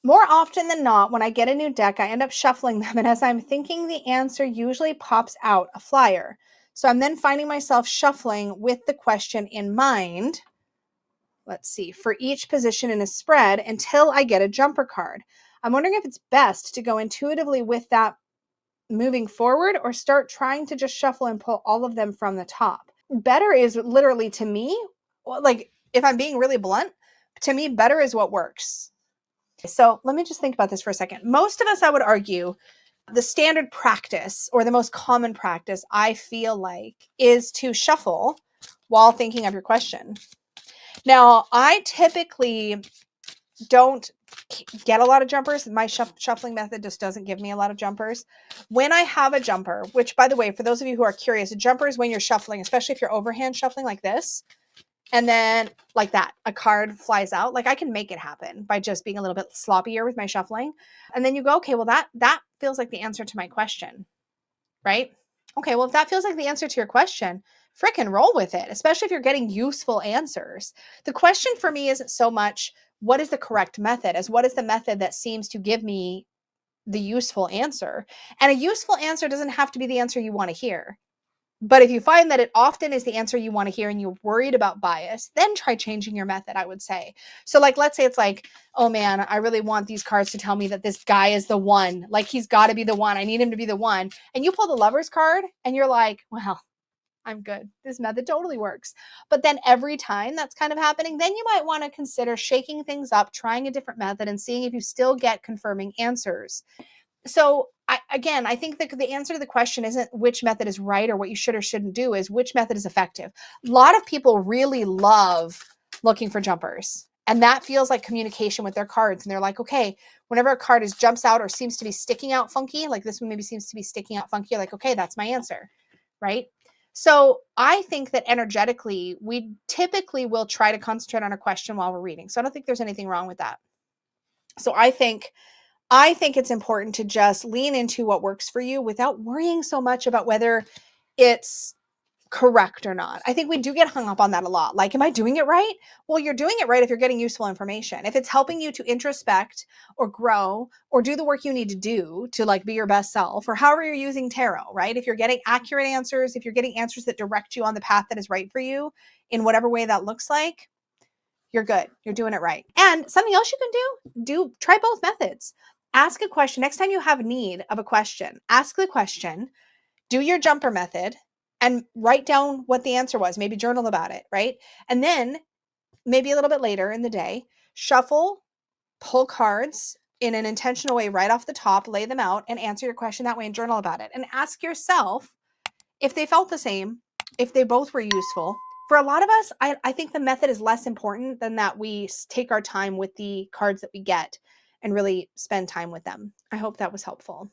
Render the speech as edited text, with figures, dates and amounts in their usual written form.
More often than not, when I get a new deck, I end up shuffling them, and as I'm thinking the answer usually pops out a flyer. So I'm then finding myself shuffling with the question in mind, let's see, for each position in a spread until I get a jumper card. I'm wondering if it's best to go intuitively with that moving forward or start trying to just shuffle and pull all of them from the top. Better is literally, to me, like if I'm being really blunt, to me, better is what works. So let me just think about this for a second. Most of us, I would argue, the standard practice or the most common practice, I feel like, is to shuffle while thinking of your question. Now, I typically don't get a lot of jumpers. My shuffling method just doesn't give me a lot of jumpers. When I have a jumper, which, by the way, for those of you who are curious, a jumper is when you're shuffling, especially if you're overhand shuffling like this, and then like that, a card flies out. Like I can make it happen by just being a little bit sloppier with my shuffling. And then you go, okay, well, that feels like the answer to my question, right? Okay, well, if that feels like the answer to your question, frickin' roll with it, especially if you're getting useful answers. The question for me isn't so much what is the correct method as what is the method that seems to give me the useful answer. And a useful answer doesn't have to be the answer you want to hear. But if you find that it often is the answer you want to hear and you're worried about bias, then try changing your method, I would say. So like, let's say it's like, oh man, I really want these cards to tell me that this guy is the one. Like he's got to be the one. I need him to be the one. And you pull the Lover's card and you're like, well, I'm good. This method totally works. But then every time that's kind of happening, then you might want to consider shaking things up, trying a different method and seeing if you still get confirming answers. So I think that the answer to the question isn't which method is right or what you should or shouldn't do, is which method is effective. A lot of people really love looking for jumpers, and that feels like communication with their cards. And they're like, okay, whenever a card jumps out or seems to be sticking out funky, like this one maybe seems to be sticking out funky, you're like, okay, that's my answer, right? So I think that energetically, we typically will try to concentrate on a question while we're reading. So I don't think there's anything wrong with that. So I think it's important to just lean into what works for you without worrying so much about whether it's correct or not. I think we do get hung up on that a lot. Like, am I doing it right? Well, you're doing it right if you're getting useful information. If it's helping you to introspect or grow or do the work you need to do to like be your best self, or however you're using tarot, right? If you're getting accurate answers, if you're getting answers that direct you on the path that is right for you in whatever way that looks like, you're good. You're doing it right. And something else you can try both methods. Ask a question. Next time you have need of a question, ask the question, do your jumper method, and write down what the answer was. Maybe journal about it, right? And then maybe a little bit later in the day, shuffle, pull cards in an intentional way right off the top, lay them out, and answer your question that way and journal about it. And ask yourself if they felt the same, if they both were useful. For a lot of us, I think the method is less important than that we take our time with the cards that we get and really spend time with them. I hope that was helpful.